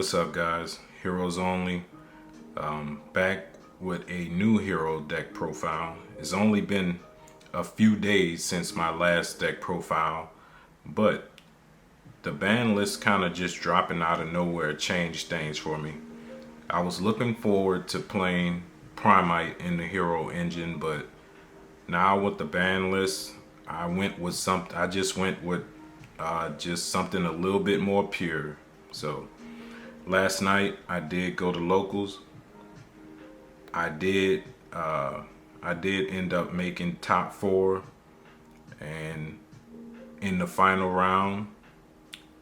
what's up guys? Heroes Only. Back with a new hero deck profile. It's only been a few days since my last deck profile, but the ban list kind of just dropping out of nowhere changed things for me. I was looking forward to playing Primite in the hero engine, but now with the ban list, I just went with just something a little bit more pure. So last night I did go to locals. I did end up making top 4, and in the final round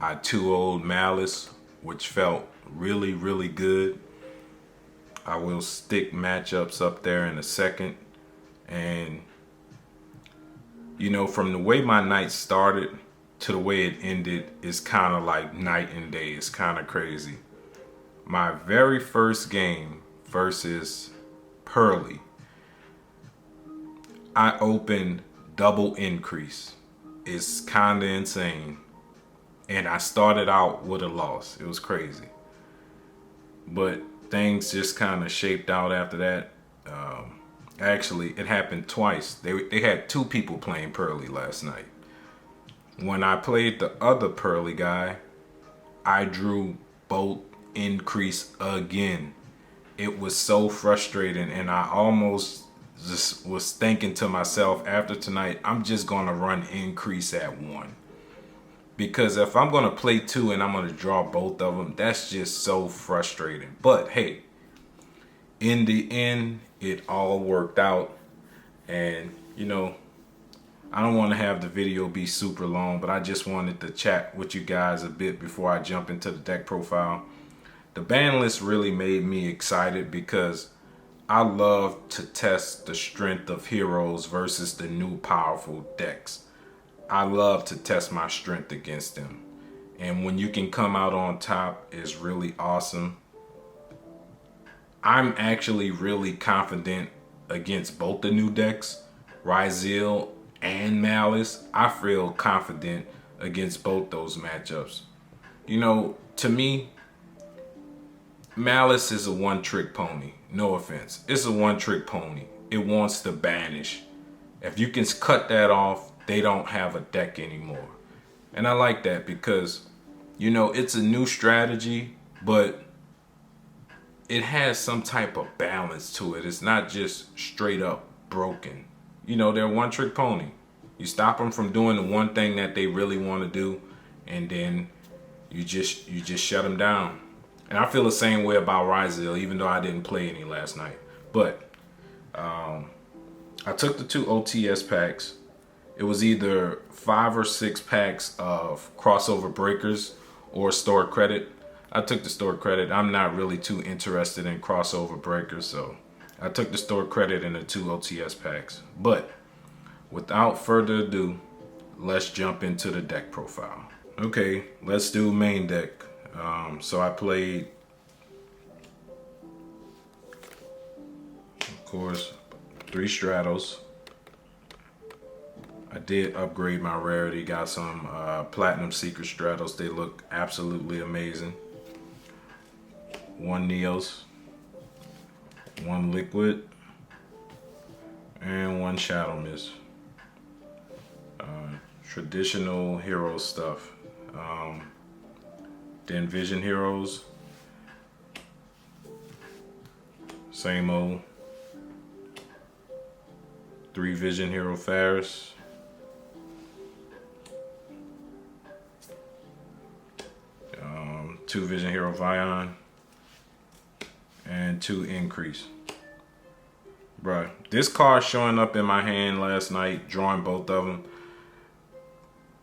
I 2-0'd Malice, which felt really good. I will stick matchups up there in a second. And you know, from the way my night started to the way it ended is kind of like night and day. It's kind of crazy. My very first game versus Pearly, I opened double increase. It's kind of insane. And I started out with a loss. It was crazy. But things just kind of shaped out after that. Actually, it happened twice. They had 2 people playing Pearly last night. When I played the other Pearly guy, I drew both increase again. It was so frustrating, and I almost just was thinking to myself, after tonight, I'm just gonna run increase at 1. Because if I'm gonna play 2 and I'm gonna draw both of them, that's just so frustrating. But hey, in the end, it all worked out. And you know, I don't want to have the video be super long, but I just wanted to chat with you guys a bit before I jump into the deck profile. The ban list really made me excited because I love to test the strength of heroes versus the new powerful decks. I love to test my strength against them. And when you can come out on top, it's really awesome. I'm actually really confident against both the new decks, Ryzeal and Malice. I feel confident against both those matchups. You know, to me, Malice is a one-trick pony. No offense. It's a one-trick pony. It wants to banish. If you can cut that off, they don't have a deck anymore. And I like that because, you know, it's a new strategy, but it has some type of balance to it. It's not just straight up broken. You know, they're a one-trick pony. You stop them from doing the one thing that they really want to do, and then you just shut them down. And I feel the same way about Ryzeal, even though I didn't play any last night. But I took the 2 OTS packs. It was either 5 or 6 packs of crossover breakers or stored credit. I took the stored credit. I'm not really too interested in crossover breakers, so I took the stored credit in the 2 OTS packs. But without further ado, let's jump into the deck profile. Okay, let's do main deck. So I played, of course, 3 Stratos. I did upgrade my rarity, got some Platinum Secret Stratos. They look absolutely amazing. 1 Neos, 1 Liquid, and 1 Shadow Mist. Traditional hero stuff. Then Vision Heroes, same old. 3 Vision Hero Faris, 2 Vision Hero Vion, and 2 Increase. Bruh, this card showing up in my hand last night, drawing both of them,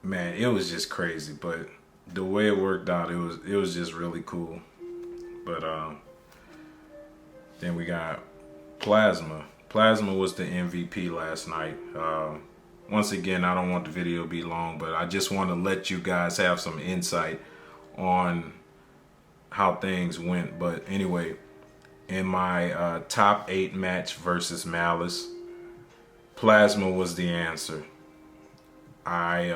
man, it was just crazy. But the way it worked out, it was just really cool. But then we got Plasma. Plasma was the MVP last night. Once again, I don't want the video to be long, but I just want to let you guys have some insight on how things went. But anyway, in my top 8 match versus Malice, Plasma was the answer. I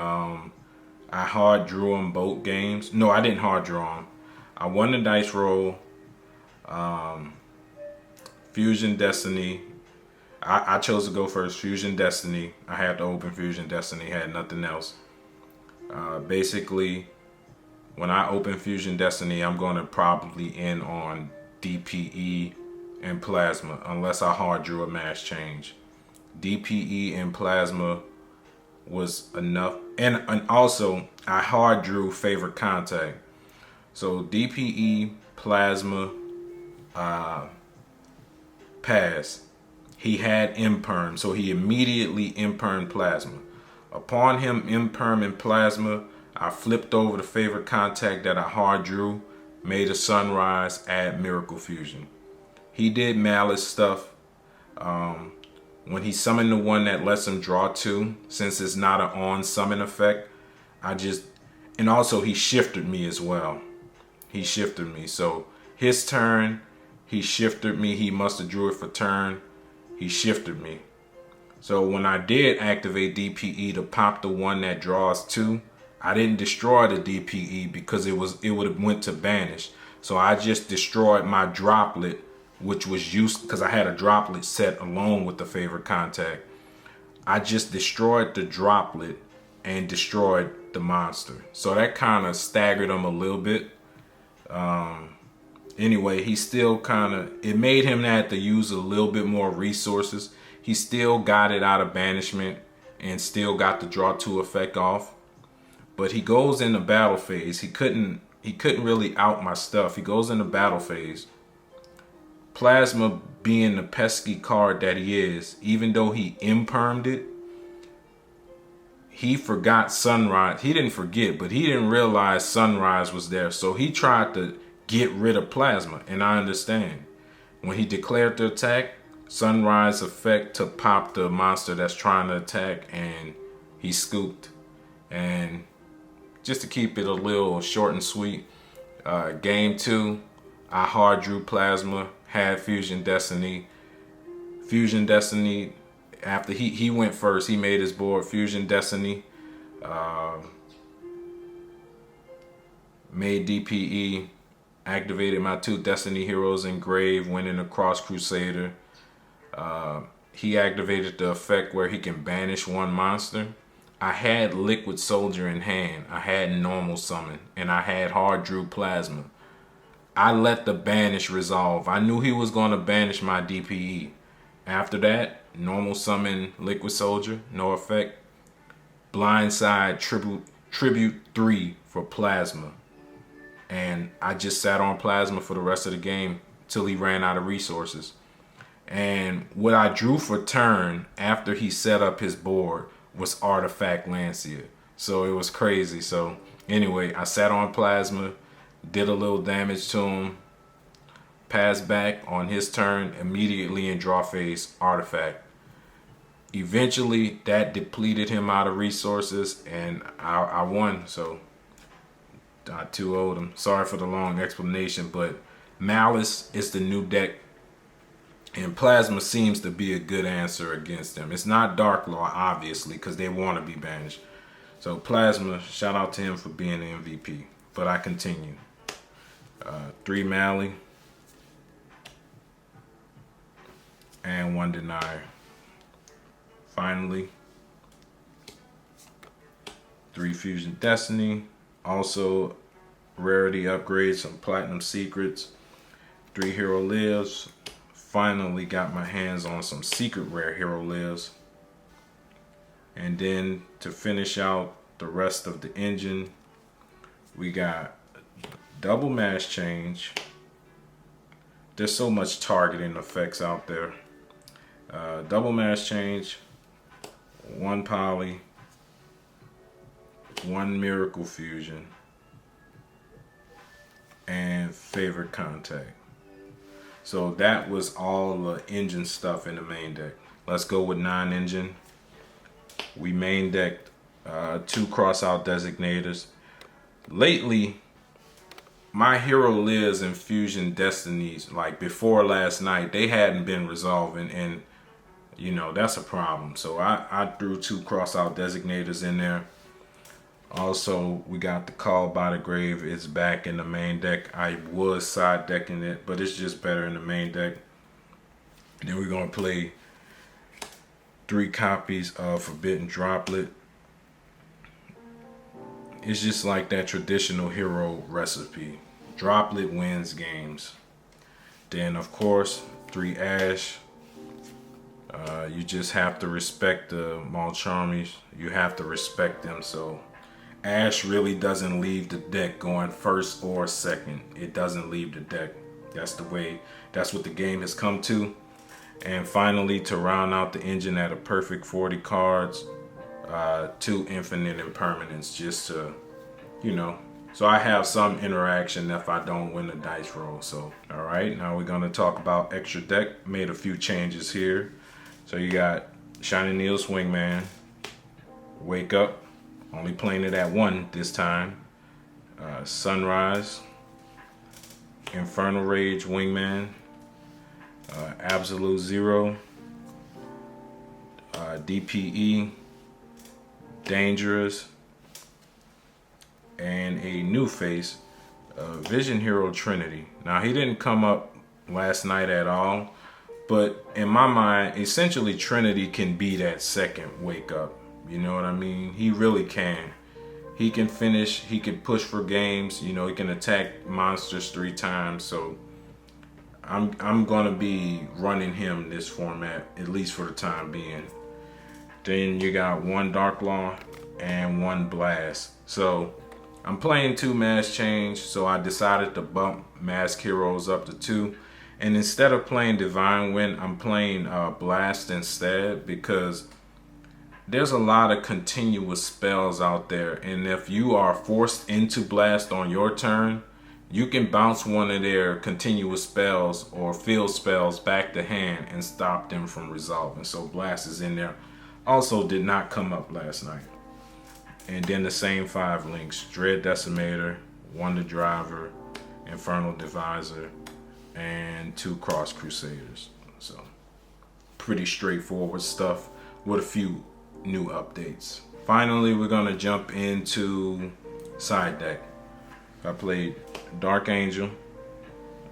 hard drew him both games. No, I didn't hard draw him. I won the dice roll. Fusion Destiny. I chose to go first. Fusion Destiny. I had to open Fusion Destiny. Had nothing else. Basically, when I open Fusion Destiny, I'm going to probably end on DPE and Plasma, unless I hard drew a mass change. DPE and Plasma was enough, and also I hard drew Favorite Contact. So DPE, Plasma, pass. He had imperm, so he immediately impermed Plasma. Upon him imperming Plasma, I flipped over the Favorite Contact that I hard drew, made a Sunrise, add Miracle Fusion. He did Malice stuff. When he summoned the one that lets him draw 2, since it's not an on summon effect, and also he shifted me as well. He shifted me. So his turn, he shifted me. He must have drew it for turn. He shifted me. So when I did activate DPE to pop the one that draws 2, I didn't destroy the DPE because it would have went to banish. So I just destroyed my droplet, which was used because I had a droplet set along with the Favorite Contact. I just destroyed the droplet and destroyed the monster. So that kind of staggered him a little bit. Anyway, he still it made him have to use a little bit more resources. He still got it out of banishment and still got the draw 2 effect off. But he goes in the battle phase. He couldn't really out my stuff. He goes in the battle phase. Plasma, being the pesky card that he is, even though he impermed it, he forgot Sunrise. He didn't forget, but he didn't realize Sunrise was there. So he tried to get rid of Plasma, and I understand. When he declared the attack, Sunrise effect to pop the monster that's trying to attack, and he scooped. And just to keep it a little short and sweet, game 2, I hard drew Plasma, had Fusion Destiny. Fusion Destiny, after he went first, he made his board. Fusion Destiny, made DPE, activated my 2 Destiny heroes in grave, went in across Crusader. He activated the effect where he can banish one monster. I had Liquid Soldier in hand, I had normal summon, and I had hard drew Plasma. I let the banish resolve. I knew he was going to banish my DPE. After that, normal summon Liquid Soldier, no effect. Blindside tribute 3 for Plasma. And I just sat on Plasma for the rest of the game till he ran out of resources. And what I drew for turn after he set up his board was Artifact Lancia. So it was crazy. So anyway, I sat on Plasma, did a little damage to him, passed back on his turn, immediately in draw phase, Artifact. Eventually, that depleted him out of resources, and I won. So I 2-0'd him. Sorry for the long explanation, but Malice is the new deck, and Plasma seems to be a good answer against them. It's not Dark Law, obviously, because they want to be banished. So Plasma, shout out to him for being the MVP. But I continue. 3 Mally and 1 Denier. Finally, 3 Fusion Destiny. Also, rarity upgrades, some Platinum Secrets. 3 Hero Lives. Finally got my hands on some secret rare Hero Lives. And then to finish out the rest of the engine, we got double mass change. There's so much targeting effects out there. Double mass change, 1 poly, 1 miracle fusion, and favorite contact. So that was all the engine stuff in the main deck. Let's go with non-engine. We main decked 2 crossout designators. Lately, my Hero Lives and Fusion Destinies, like before last night, they hadn't been resolving, and you know, that's a problem. So I threw 2 crossout designators in there. Also, we got the Call by the Grave. It's back in the main deck. I was side decking it, but it's just better in the main deck. And then we're gonna play 3 copies of Forbidden Droplet. It's just like that traditional hero recipe. Droplet wins games. Then of course 3 Ash. You just have to respect the Malcharmies. You have to respect them. So Ash really doesn't leave the deck going first or second. It doesn't leave the deck. That's the way, that's what the game has come to. And finally, to round out the engine at a perfect 40 cards, 2 infinite impermanents, just to, you know, so I have some interaction if I don't win the dice roll. So, all right, now we're gonna talk about extra deck. Made a few changes here. So you got Shiny Neil's Wingman, Wake Up, only playing it at 1 this time. Sunrise, Infernal Rage Wingman, Absolute Zero, DPE, Dangerous, and a new face, Vision Hero Trinity. Now he didn't come up last night at all, but in my mind, essentially Trinity can be that second Wake Up. You know what I mean? He really can. He can finish, he can push for games, you know, he can attack monsters 3 times. So I'm gonna be running him this format, at least for the time being. Then you got 1 Dark Law and 1 Blast. So I'm playing 2 Mask Change, so I decided to bump Mask Heroes up to 2. And instead of playing Divine Wind, I'm playing Blast instead, because there's a lot of continuous spells out there, and if you are forced into Blast on your turn, you can bounce one of their continuous spells or field spells back to hand and stop them from resolving. So Blast is in there. Also did not come up last night. And then the same 5 links: Dread Decimator, Wonder Driver, Infernal Divisor, and 2 Cross Crusaders. So pretty straightforward stuff with a few new updates. Finally, we're gonna jump into side deck. I played Dark Angel,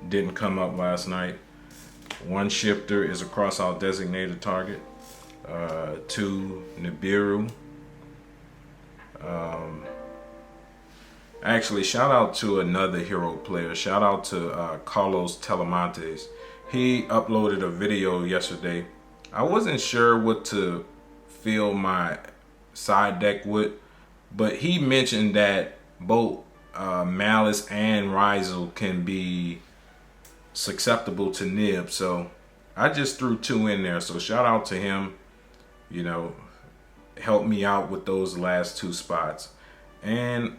didn't come up last night. 1 Shifter is a cross-out designated target. 2 Nibiru. Actually, shout out to another hero player. Shout out to Carlos Telemontes. He uploaded a video yesterday. I wasn't sure what to fill my side deck with, but he mentioned that both Malice and Ryzel can be susceptible to nib. So I just threw 2 in there. So shout out to him. You know, helped me out with those last 2 spots. And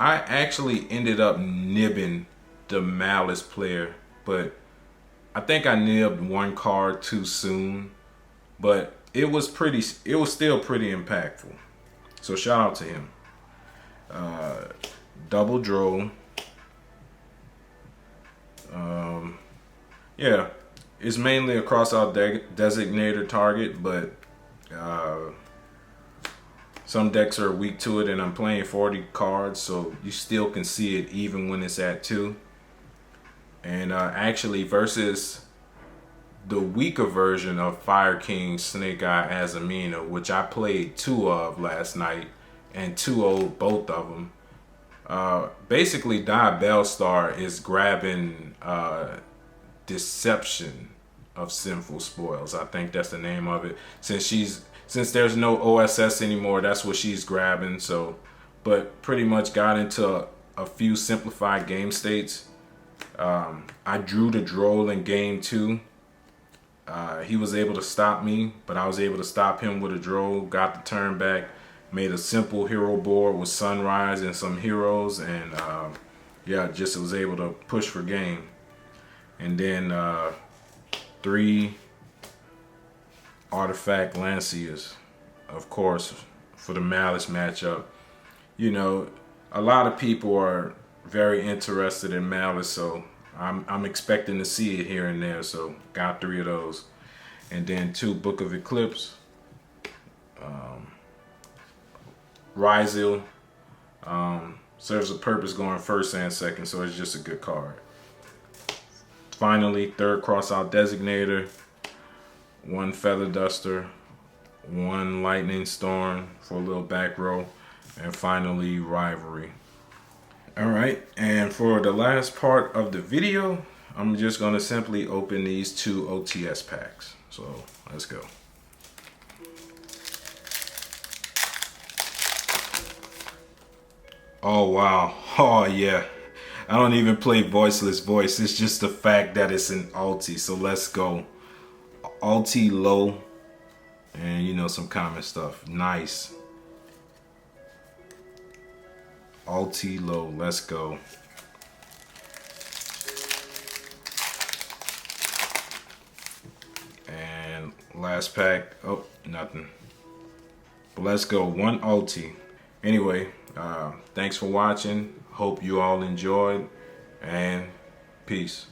I actually ended up nibbing the Malice player, but I think I nibbed 1 card too soon. But it was still pretty impactful. So shout out to him. Double Droll. Yeah, it's mainly a cross-out designator target, but some decks are weak to it, and I'm playing 40 cards, so you still can see it even when it's at 2. And actually, versus the weaker version of Fire King Snake Eye Azamina, which I played 2 of last night and 2-0'd both of them. Basically, Diabellstar is grabbing Deception of Sinful Spoils. I think that's the name of it. Since there's no OSS anymore, that's what she's grabbing. So, but pretty much got into a few simplified game states. I drew the Droll in game 2. He was able to stop me, but I was able to stop him with a Droll. Got the turn back. Made a simple hero board with Sunrise and some heroes, and yeah, just was able to push for game. And then 3 Artifact Lanciers, of course, for the Malice matchup. You know, a lot of people are very interested in Malice, so I'm expecting to see it here and there. So got 3 of those, and then 2 Book of Eclipse, Ryzel, Serves a purpose going first and second, so it's just a good card. Finally, third crossout designator, one feather duster, one lightning storm for a little back row, and finally rivalry. All right, and for the last part of the video, I'm just gonna simply open these two OTS packs. So let's go. Oh wow, oh yeah. I don't even play voiceless voice. It's just the fact that it's an ulti. So let's go. Ulti low. And you know, some common stuff. Nice. Ulti low. Let's go. And last pack. Oh, nothing. But let's go. One ulti. Anyway, thanks for watching. Hope you all enjoyed. And peace.